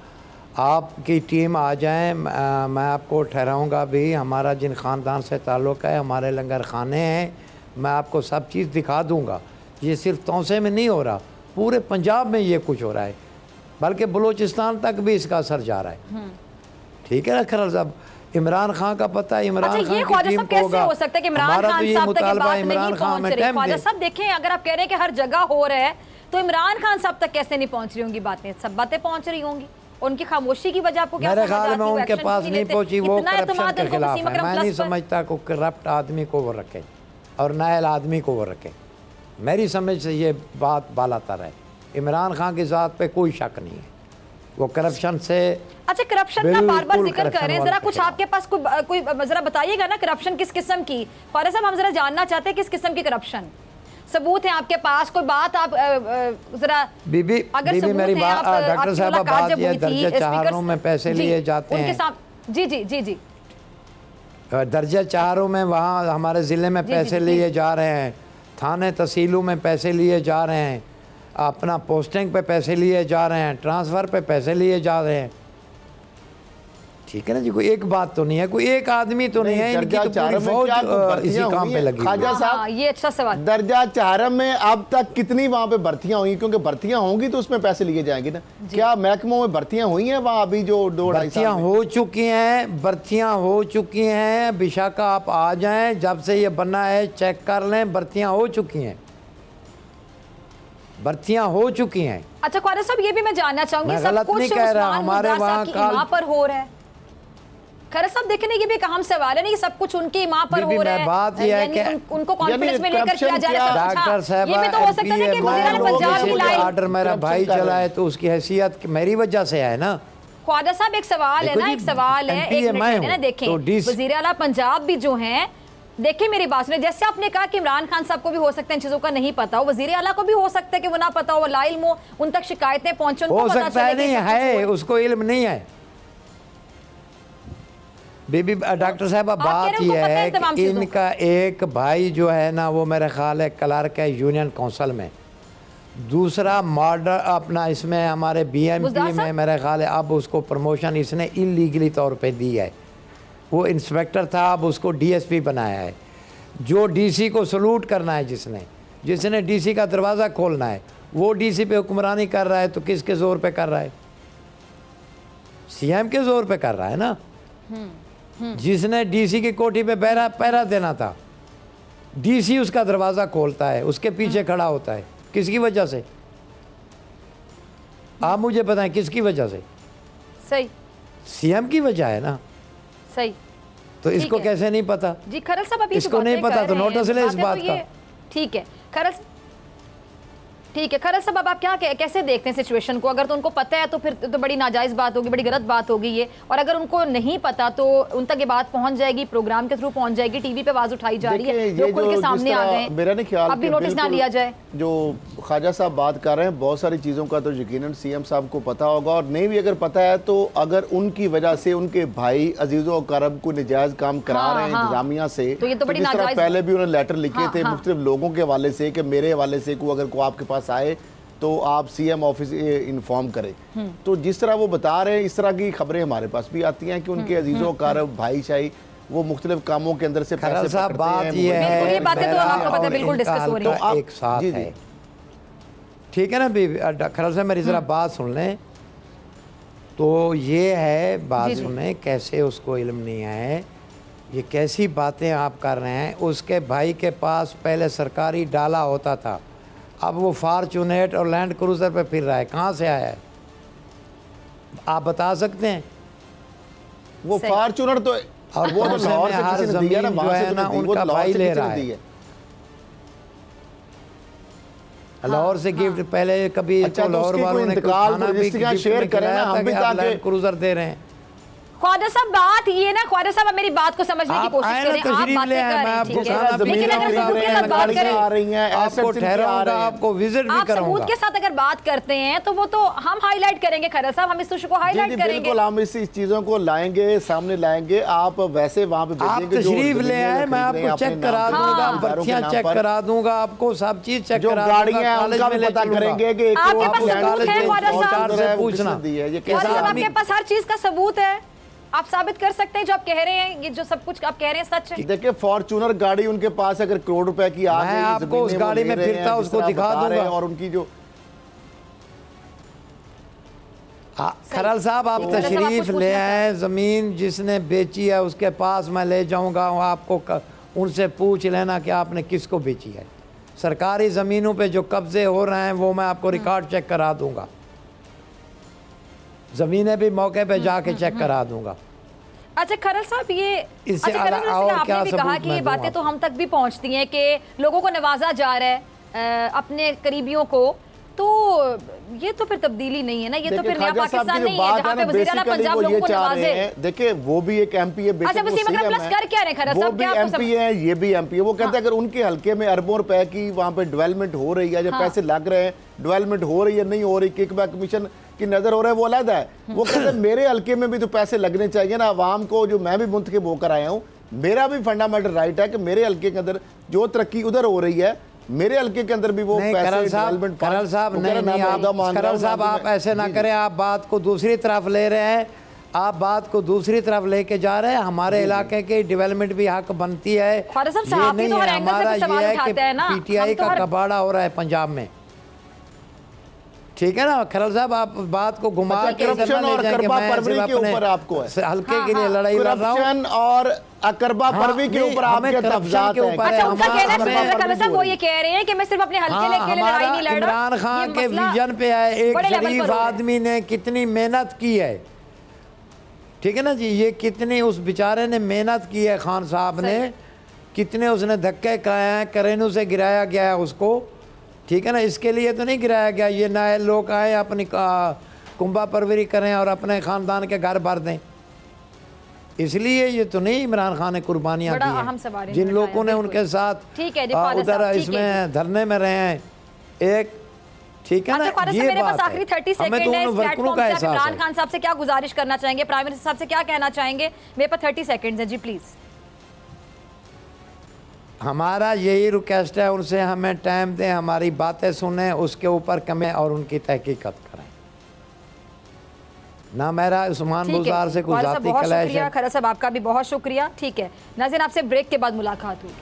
आपकी टीम आ जाए, मैं आपको ठहराऊँगा भी। हमारा जिन ख़ानदान से ताल्लुक़ है, हमारे लंगर खाने हैं, मैं आपको सब चीज़ दिखा दूँगा। ये सिर्फ तौसे में नहीं हो रहा, पूरे पंजाब में ये कुछ हो रहा है, बल्कि बलूचिस्तान तक भी इसका असर जा रहा है। ठीक है ना खरल साहब? इमरान खान का पता है, इमरान खान की टीम को होगा। हो सकता है कि इमरान खान साहब तक बात नहीं पहुंच रही। ख्वाजा साहब देखें, अगर आप कह रहे हैं कि हर जगह हो रहा है, तो इमरान खान साहब तक कैसे नहीं पहुंच रही होंगी बातें? सब बातें पहुंच रही होंगी। उनकी खामोशी की वजह आपको क्या मेरे ख्याल में उनके पास नहीं पहुंची, वो करप्शन के खिलाफ है। मैं नहीं समझता को करप्ट आदमी को वो रखे और नायल आदमी को वो रखे। मेरी समझ से ये बात बालातर है। इमरान खान की ज़ात पे कोई शक नहीं है, वो करप्शन से। अच्छा, करप्शन का बार बार जिक्र कर रहे हैं, जरा कुछ आपके पास कोई जरा बताइएगा ना, करप्शन किस किस्म की? ख्वाजा साहब, हम जरा जानना चाहते हैं किस किस्म की करप्शन, सबूत है आपके पास? कोई बात आप जरा बीबी मेरी बात डॉक्टर साहब बात ये दर्जा चारों में पैसे लिए जाते हैं। जी जी जी जी, दर्जा चारों में वहाँ हमारे ज़िले में पैसे लिए जा रहे हैं, थाने तहसीलों में पैसे लिए जा रहे हैं, अपना पोस्टिंग पे पैसे लिए जा रहे हैं, ट्रांसफ़र पे पैसे लिए जा रहे हैं। ठीक है ना जी? कोई एक बात तो नहीं है, कोई एक आदमी तो नहीं है, इनकी तो पूरी फौज इसी काम पे लगी। ख्वाजा साहब, ये अच्छा सवाल। दर्जा 4 में अब तक कितनी वहाँ पे भर्तियां हुई? क्योंकि भर्तियां होंगी तो उसमें पैसे लिए जाएंगे ना। क्या महकमों में भर्तियां हुई हैं वहाँ अभी जो 2-2.5 साल में? हो चुकी हैं, भर्तियां हो चुकी हैं। विशाखा आप आ जाएं, जब से ये बना है चेक कर लें, भर्तियां हो चुकी हैं। भर्तियां हो चुकी हैं। अच्छा ख्वाजा साहब, ये भी मैं जानना चाहूंगी, मैं सब गलत कुछ नहीं कह रहा, उस्मान हमारे मुर्तज़ा वहाँ की काल- इमाम पर हो रहा है। खैर साहब देखने ये भी एक अहम सवाल है, नहीं सब कुछ उनकी मां पर बीबी, हो रहा है, बात यह है यानी कि उनको कॉन्फिडेंस में लेकर corruption किया जा रहा है सब कुछ। डॉक्टर साहब ये भी तो हो सकता है ना कि वज़ीर आला पंजाब की लाइन। ऑर्डर मेरा भाई चला है तो उसकी हैसियत मेरी वजह से है ना। ख्वाजा साहब एक सवाल है देखो ना, जी, एक सवाल है, MP एक मिनट मैं है ना, हूं, देखें तो वज़ीर आला पंजाब भी जो हैं, देखिए मेरी बात सुनिए, जैसे आपने कहा कि इमरान खान साहब को भी हो सकता है इन चीजों का नहीं पता हो, वज़ीर आला को भी हो सकता है कि वो ना पता हो, ला इल्म हो, उन तक शिकायतें पहुंचे, उनको हो पता सकता है चले कि नहीं सब कुछ है, हुआ। उसको इल्म नहीं है। बीबी डॉक्टर साहब आप कह बात रहे हैं उनको यह पता है है तमाम कि चीज़ों इनका एक भाई जो है ना वो मेरा ख्याल है क्लर्क है यूनियन काउंसिल में, दूसरा मॉडल अपना इसमें हमारे BMP मुज़दार में साहब? मेरा ख्याल है अब उसको प्रमोशन इसने इलीगली तौर पे दी है। वो इंस्पेक्टर था, अब उसको DSP बनाया है। जो DC को सलूट करना है, जिसने DC का दरवाज़ा खोलना है, वो DC पे हुक्मरानी कर रहा है तो किसके ज़ोर पे कर रहा है? CM के ज़ोर पे कर रहा है ना। जिसने DC की कोठी पे पहरा देना था, DC उसका दरवाज़ा खोलता है, उसके पीछे खड़ा होता है, किसकी वजह से? आप मुझे बताएं किसकी वजह से? सही, CM की वजह है ना। सही, तो इसको है। कैसे नहीं पता? जी खरल साहब अभी इसको नहीं पता तो नोटिस ले इस बात का। ठीक है खरल, ठीक है खरल साहब, अब आप क्या कैसे देखते हैं सिचुएशन को? अगर तो उनको पता है तो फिर तो बड़ी नाजायज़ बात होगी, बड़ी गलत बात होगी ये, और अगर उनको नहीं पता तो उन तक ये बात पहुंच जाएगी, प्रोग्राम के थ्रू पहुंच जाएगी, टीवी पे आवाज़ उठाई जा रही है, लोग खुल के सामने आ गए, मेरा नहीं ख्याल अब भी नोटिस ना लिया जाए। जो ख्वाजा साहब बात कर रहे हैं, बहुत सारी चीज़ों का तो यकीनन CM साहब को पता होगा, और नहीं भी अगर पता है तो अगर उनकी वजह से उनके भाई अजीज़ो करम को नजायज़ काम करा रहे हैं इंतजामिया से, तो ये तो बड़ी जिस तरह नाजायज़ पहले भी उन्होंने लेटर लिखे थे मुख्तलिफ लोगों के हवाले से कि मेरे हवाले से को अगर को आपके पास आए तो आप CM ऑफिस इन्फॉर्म करें, तो जिस तरह वो बता रहे हैं इस तरह की खबरें हमारे पास भी आती हैं कि उनके अजीज़ों करम भाई शाही वो मुख्तलिफ कामों के अंदर से पैसे साहब बात ये बिल्कुल, है, ये बातें तो आपको पता है, बिल्कुल डिस्कस हो रही तो है। आप एक साथ जी, जी। है, ठीक है ना बीबी? खरल साहब मेरी जरा बात सुन लें। तो ये है बात सुने, कैसे उसको इल्म नहीं है, ये कैसी बातें आप कर रहे हैं। उसके भाई के पास पहले सरकारी डाला होता था, अब वो फॉर्चूनेट और लैंड क्रूज़र पे फिर रहा है, कहाँ से आया है आप बता सकते हैं? वो फॉर्च्यूनर तो और वो तो कौन से लाहौर में से हर किसी ने दिया ना, ज़मीन वहाँ जो से है तो ना नहीं दी, वो उनका तो लाहौर भाई से ले किसी रहा ने दी है। है। लाहौर से गिफ्ट पहले कभी अच्छा, तो लाहौर उसकी कोई वालों ने इंतकाल खाना तो भी रजिस्ट्रियां गिफ्ट शेयर में करें ना, खिलाया हम था भी कि आप ताकि- लैंड क्रूज़र दे रहे हैं। ख्वाजा साहब बात ये ना, ख्वाजा साहब मेरी बात को समझने की आप कोशिश आए ना, करें, आप तशरीफ बातें ले आए, कर मैं रहे हैं, आपको ठीक खाना है, भी लेकिन अगर खिलाऊंगा, सबूत के साथ बात करें, आ रही हैं, आपको assets इनके आ ठहराऊंगा, रहे हैं। आपको विजिट भी आप सबूत करूंगा। के साथ अगर बात करते हैं तो वो तो हम हाईलाइट करेंगे खरल साहब, हम इस इशू को जी, हाईलाइट जी, करेंगे। बिल्कुल हम इस चीज़ों को लाएंगे, सामने लाएंगे। आप वैसे वहाँ पे आप भेजेंगे जो तशरीफ ले ज़मीनें आए, मैं खरीद रहे हैं आपको अपने चेक करा नाम पर, दूंगा, इदारों के पर्चियां नाम चेक पर। करा दूंगा, आपको सब चीज चेक जो करा गाड़ियां हैं कॉलेज उनका में भी ले पता चलूंगा। करेंगे कि आपके वो पास लैंड सबूत है, जो ख्वाजा साहब? ऑर्डर है, वो पूछना। किसने दी है, ये ख्वाजा कैसे साहब आदमी- आपके पास हर चीज का सबूत है, आप साबित कर सकते हैं जो आप कह रहे हैं, ये जो सब कुछ आप कह रहे हैं सच है। देखिए फॉर्च्यूनर गाड़ी उनके पास अगर करोड़ रुपए की आ मैं गई, आपको ज़मीनें उस वो गाड़ी ले में रहे हैं, फिरता जिस उसको तरह दिखा बता रहे हैं, दूंगा। और उनकी जो खरल साहब आप खरल साहब, आप तशरीफ कुछ ले पूछना आए, ज़मीन जिसने बेची है उसके पास मैं ले जाऊंगा, आपको उनसे पूछ लेना कि आपने किसको बेची है। सरकारी ज़मीनों पे जो कब्जे हो रहे हैं वो मैं आपको रिकॉर्ड चेक करा दूंगा, ज़मीनें भी मौके पे जाके चेक करा दूंगा। अच्छा खरल साहब ये इससे अच्छा खरल साहब, और जैसे क्या आपने भी कहा सबूत कि मैं ये दूं बातें तो आपको? हम तक भी पहुंचती हैं कि लोगों को नवाजा जा रहा है अपने करीबियों को, तो ये तो फिर तब्दीली नहीं है ना, ये तो फिर नया पाकिस्तान नहीं है जहाँ पे वज़ीर आला पंजाब लोगों को नवाजे। देखिए वो भी एक MP है, अच्छा वसीम अकरम प्लस कर क्या रहे खरल वो साहब, भी क्या आपको MP है, ये भी MP है। वो कहते हैं अगर उनके हल्के में अरबों रुपए की वहाँ पे डेवलपमेंट हो रही है, जब पैसे लग रहे हैं, डेवलपमेंट हो रही है नहीं हो रही, किकबैक कमीशन की नजर हो रहा है, वो अलग है। वो कहते हैं मेरे हल्के में भी तो पैसे लगने चाहिए ना, आवाम को जो मैं भी मुंतखब होकर आया हूँ, मेरा भी फंडामेंटल राइट है कि मेरे हल्के के अंदर जो तरक्की उधर हो रही है, मेरे हल्के के अंदर भी वो नहीं, पैसे करल साहब डेवलपमेंट नहीं आप ऐसे ना करें, आप बात को दूसरी तरफ ले रहे हैं, आप बात को दूसरी तरफ लेके जा रहे हैं। हमारे इलाके के डेवलपमेंट भी हक बनती है, ख्वाजा साहब, ये सहाफ़ी नहीं तो हर है। एंगल से हमारा भी सवाल ये है उठाते हैं ना, कि PTI हम तो का हर- कबाड़ा हो रहा है पंजाब में, ठीक है ना खरल साहब, आप बात को घुमा के करप्शन और अकरबा परवी के ऊपर आपको है हल्के के लिए लड़ाई लड़ रहा हूँ। करप्शन और अकरबा परवी के ऊपर आपके तफजात हैं। अच्छा, उनका कहना है खरल साहब वो ये कह रहे हैं कि मैं सिर्फ अपने हल्के के लिए लड़ाई नहीं लड़ रहा। इमरान खान के विजन पे है, एक शरीफ आदमी ने कितनी मेहनत की है, ठीक है ना जी, ये कितनी उस बेचारे ने मेहनत की है, खान साहब ने कितने उसने धक्के खाए हैं, करेनू से गिराया गया है उसको, ठीक है ना, इसके लिए तो नहीं गिराया गया ये नए लोग आए अपनी कुंभा परवरी करें और अपने ख़ानदान के घर भर दें, इसलिए ये तो नहीं इमरान खान ने कुर्बानियाँ दी हैं। जिन लोगों ने उनके साथ उधर इसमें धरने में रहे हैं, एक ठीक है ना, ये मेरे बात पास आखिरी 30 सेकंड है इस प्लेटफॉर्म से। आप इमरान खान साहब से क्या गुजारिश करना चाहेंगे, प्राइम मिनिस्टर साहब से क्या कहना चाहेंगे? मेरे पास 30 सेकंड है जी, प्लीज। हमारा यही रिक्वेस्ट है उनसे, हमें टाइम दें, हमारी बातें सुने, उसके ऊपर कमें और उनकी तहकीकात करें ना। मेरा उस्मान गुजार से कुछ जाती क्लैश है। खरल साहब आपका भी बहुत शुक्रिया। ठीक है नाज़रीन, आपसे ब्रेक के बाद मुलाकात होगी।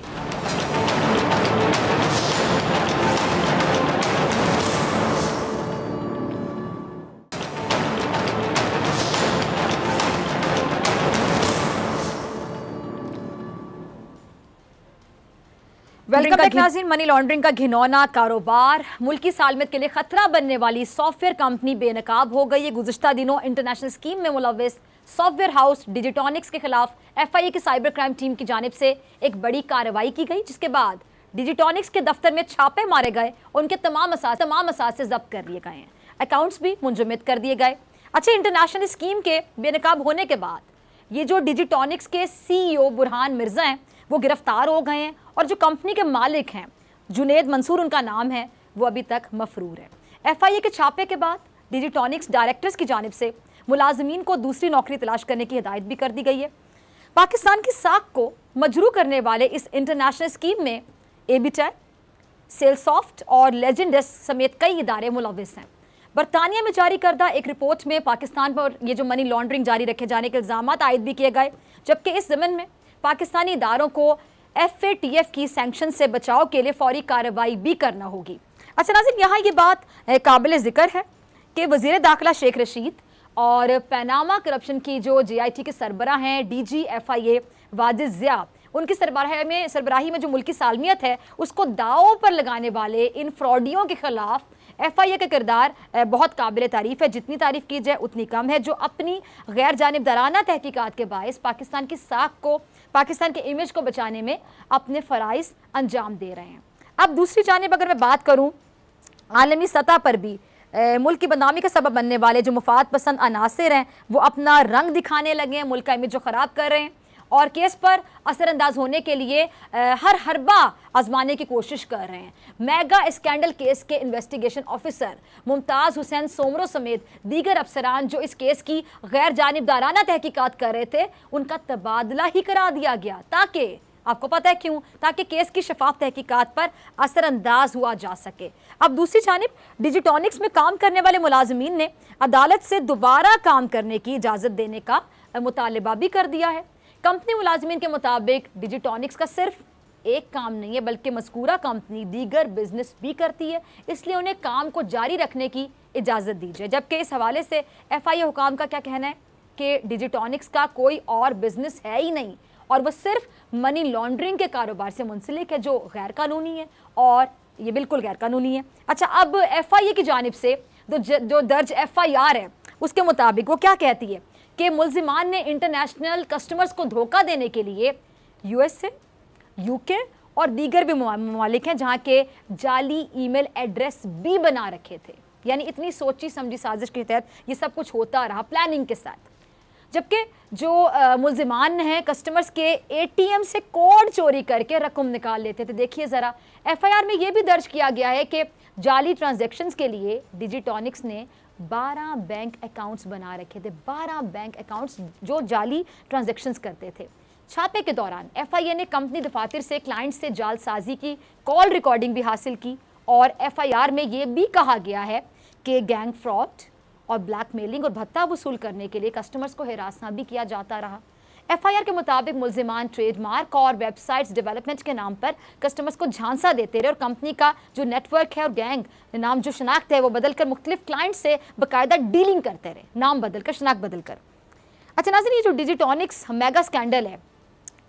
वेलकम बैक नाज़रीन। मनी लॉन्ड्रिंग का घिनौना कारोबार मुल्की सालमियत के लिए खतरा बनने वाली सॉफ्टवेयर कंपनी बेनकाब हो गई है। गुज़िश्ता दिनों इंटरनेशनल स्कीम में मुलव्विस सॉफ्टवेयर हाउस डिजिटॉनिक्स के खिलाफ FIA की साइबर क्राइम टीम की जानिब से एक बड़ी कार्रवाई की गई, जिसके बाद डिजिटॉनिक्स के दफ्तर में छापे मारे गए, उनके तमाम असासे जब्त कर लिए गए हैं, अकाउंट्स भी मुंजमद कर दिए गए। अच्छा, इंटरनेशनल स्कीम के बेनकाब होने के बाद ये जो डिजिटॉनिक्स के CEO बुरहान मिर्जा हैं वो गिरफ्तार हो गए हैं, और जो कंपनी के मालिक हैं जुनेद मंसूर उनका नाम है, वो अभी तक मफरूर है। FIA के छापे के बाद डिजिटॉनिक्स डायरेक्टर्स की जानिब से मुलाजमीन को दूसरी नौकरी तलाश करने की हिदायत भी कर दी गई है। पाकिस्तान की साख को मजरू करने वाले इस इंटरनेशनल स्कीम में एबीटेक, सेलसॉफ्ट और लेजेंडस समेत कई इदारे मुलव्विस हैं। बरतानिया में जारी करदा एक रिपोर्ट में पाकिस्तान पर ये जो मनी लॉन्ड्रिंग जारी रखे जाने के इल्ज़ाम आयद भी किए गए, जबकि इस ज़मन में पाकिस्तानी इदारों को FATF की सैंक्शन से बचाव के लिए फौरी कार्रवाई भी करना होगी। अच्छा नाज़रीन, यहाँ ये बात काबिल ज़िक्र है कि वज़ीर दाखिला शेख रशीद और पैनामा करप्शन की जो JIT के सरबराह हैं DG FIA वाजिद ज़िया, उनकी सरबराही में जो मुल्की सालमियत है उसको दाव पर लगाने वाले इन फ्रॉडियों के खिलाफ FIA का किरदार बहुत काबिल तारीफ़ है। जितनी तारीफ़ की जाए उतनी कम है, जो अपनी गैर जानिबदाराना तहकीकात के बायस पाकिस्तान की साख को, पाकिस्तान के इमेज को बचाने में अपने फ़राइज़ अंजाम दे रहे हैं। अब दूसरी जानिब अगर मैं बात करूँ, आलमी सतह पर भी मुल्क की बदनामी का सबब बनने वाले जो मुफाद पसंद अनासिर हैं वो अपना रंग दिखाने लगे हैं, मुल्क का इमेज जो ख़राब कर रहे हैं, और केस पर असरअंदाज होने के लिए हर हरबा आजमाने की कोशिश कर रहे हैं। मेगा स्कैंडल केस के इन्वेस्टिगेशन ऑफिसर मुमताज़ हुसैन सोमरो समेत दीगर अफसरान जो इस केस की गैर जानिबदाराना तहकीकात कर रहे थे, उनका तबादला ही करा दिया गया, ताकि आपको पता है क्यों, ताकि केस की शफाफ तहकीकात पर असरअंदाज हुआ जा सके। अब दूसरी जानिब डिजिटॉनिक्स में काम करने वाले मुलाजमीन ने अदालत से दोबारा काम करने की इजाज़त देने का मुतालबा भी कर दिया है। कंपनी मुलाजमीन के मुताबिक डिजिटॉनिक्स का सिर्फ एक काम नहीं है, बल्कि मज़कूरा कंपनी दीगर बिजनेस भी करती है, इसलिए उन्हें काम को जारी रखने की इजाज़त दीजिए। जबकि इस हवाले से FIA हुकाम का क्या कहना है कि डिजिटॉनिक्स का कोई और बिजनेस है ही नहीं, और वह सिर्फ मनी लॉन्ड्रिंग के कारोबार से मुंसलिक है, जो गैर कानूनी है, और ये बिल्कुल गैर कानूनी है। अच्छा, अब FIA की जानिब से जो दर्ज FIR है उसके मुताबिक वो क्या कहती है कि मुल्जिमान ने इंटरनेशनल कस्टमर्स को धोखा देने के लिए USA, UK और दीगर भी ममालिक हैं जहाँ के जाली ईमेल एड्रेस भी बना रखे थे। यानी इतनी सोची समझी साजिश के तहत ये सब कुछ होता रहा प्लानिंग के साथ। जबकि जो मुल्जिमान हैं कस्टमर्स के ATM से कोड चोरी करके रकम निकाल लेते थे। देखिए ज़रा, FIR में ये भी दर्ज किया गया है कि जाली ट्रांजैक्शंस के लिए डिजिटॉनिक्स ने 12 बैंक अकाउंट्स बना रखे थे, 12 बैंक अकाउंट्स जो जाली ट्रांजैक्शंस करते थे। छापे के दौरान FIA ने कंपनी दफातर से क्लाइंट से जालसाजी की कॉल रिकॉर्डिंग भी हासिल की, और FIR में ये भी कहा गया है कि गैंग फ्रॉड और ब्लैकमेलिंग और भत्ता वसूल करने के लिए कस्टमर्स को हिरासत भी किया जाता रहा। FIR के मुताबिक मुल्जिमान ट्रेडमार्क और वेबसाइट्स डेवलपमेंट के नाम पर कस्टमर्स को झांसा देते रहे और कंपनी का जो नेटवर्क है और गैंग नाम जो शनाख्त है वो बदलकर मुख्तलिफ क्लाइंट से बाकायदा डीलिंग करते रहे, नाम बदलकर, शनाख्त बदलकर। अच्छा नाज़रीन, ये जो डिजिटॉनिक्स मेगा स्कैंडल है,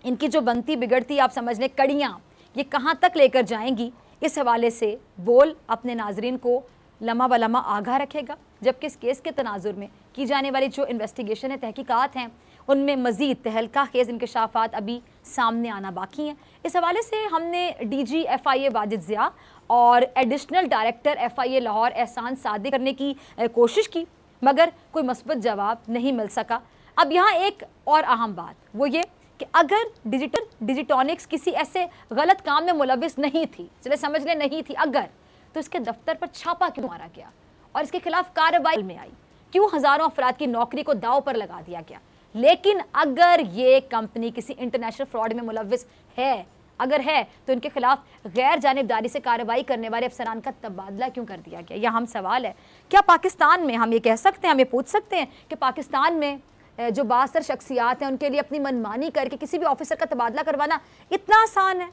इनकी जो बनती बिगड़ती आप समझ लें कड़ियाँ, ये कहाँ तक लेकर जाएंगी, इस हवाले से बोल अपने नाजरीन को लम्हा ब लम्हा आगाह रखेगा। जबकि इस केस के तनाजुर में की जाने वाली जो इन्वेस्टिगेशन है, तहकीकात हैं, उनमें मज़ीद तहलका खेज़ इंकशाफात अभी सामने आना बाकी हैं। इस हवाले से हमने DG FIA वाजिद ज़िया और एडिशनल डायरेक्टर FIA लाहौर एहसान सादिक करने की कोशिश की, मगर कोई मुस्बत जवाब नहीं मिल सका। अब यहाँ एक और अहम बात वो ये कि अगर डिजिटॉनिक्स किसी ऐसे गलत काम में मुलविस नहीं थी, चले समझ लें नहीं थी अगर, तो इसके दफ्तर पर छापा क्यों मारा गया और इसके खिलाफ कार्रवाई में आई, क्यों हज़ारों अफराद की नौकरी को दाव पर लगा दिया गया। लेकिन अगर ये कंपनी किसी इंटरनेशनल फ्रॉड में मुलविस है, अगर है, तो इनके खिलाफ गैर जानिबदारी से कार्रवाई करने वाले अफसरान का तबादला क्यों कर दिया गया। यह हम सवाल है। क्या पाकिस्तान में हम ये कह सकते हैं, हम ये पूछ सकते हैं कि पाकिस्तान में जो बासर शख्सियात हैं उनके लिए अपनी मनमानी करके किसी भी ऑफिसर का तबादला करवाना इतना आसान है?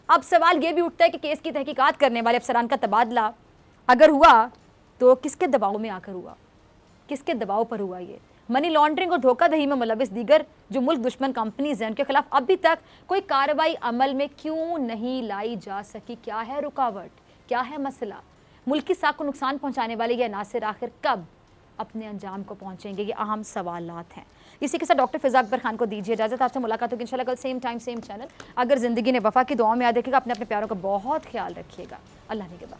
अब सवाल ये भी उठता है कि केस की तहकीकात करने वाले अफसरान का तबादला अगर हुआ तो किसके दबाव में आकर हुआ, किसके दबाव पर हुआ। ये मनी लॉन्ड्रिंग और धोखाधड़ी में मुलविस दीगर जो मुल्क दुश्मन कंपनीज हैं उनके खिलाफ अभी तक कोई कार्रवाई अमल में क्यों नहीं लाई जा सकी? क्या है रुकावट, क्या है मसला? मुल्क की साख को नुकसान पहुंचाने वाले ये अनासिर आखिर कब अपने अंजाम को पहुंचेंगे, ये अहम सवालात हैं। इसी के साथ डॉक्टर फ़िज़ा अकबर खान को दीजिए इजाज़त। आपसे मुलाकात होगी इंशाल्लाह कल सेम टाइम सेम चैनल। अगर ज़िंदगी ने वफ़ा की दुआ में याद रखिएगा, अपने अपने प्यारों का बहुत ख्याल रखिएगा। अल्लाह निगहबान।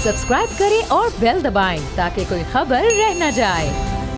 सब्सक्राइब करें और बेल दबाएं ताकि कोई खबर रह न जाए।